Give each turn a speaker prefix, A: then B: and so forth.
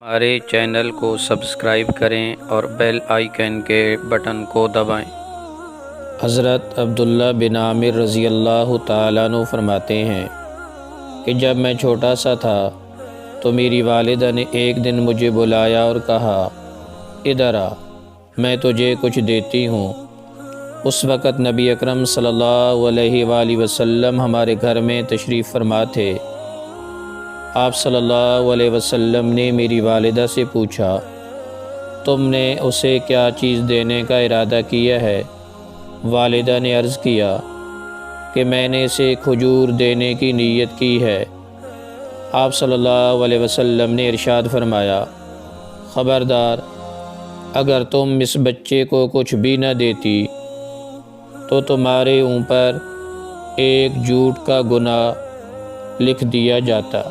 A: ہمارے چینل کو سبسکرائب کریں اور بیل آئیکن کے بٹن کو دبائیں۔ حضرت عبداللہ بن عامر رضی اللہ تعالیٰ عنہ فرماتے ہیں کہ جب میں چھوٹا سا تھا تو میری والدہ نے ایک دن مجھے بلایا اور کہا، ادھر آ، میں تجھے کچھ دیتی ہوں۔ اس وقت نبی اکرم صلی اللہ علیہ وآلہ وسلم ہمارے گھر میں تشریف فرما تھے۔ آپ صلی اللہ علیہ وسلم نے میری والدہ سے پوچھا، تم نے اسے کیا چیز دینے کا ارادہ کیا ہے؟ والدہ نے عرض کیا کہ میں نے اسے کھجور دینے کی نیت کی ہے۔ آپ صلی اللہ علیہ وسلم نے ارشاد فرمایا، خبردار، اگر تم اس بچے کو کچھ بھی نہ دیتی تو تمہارے اوپر ایک جھوٹ کا گناہ لکھ دیا جاتا۔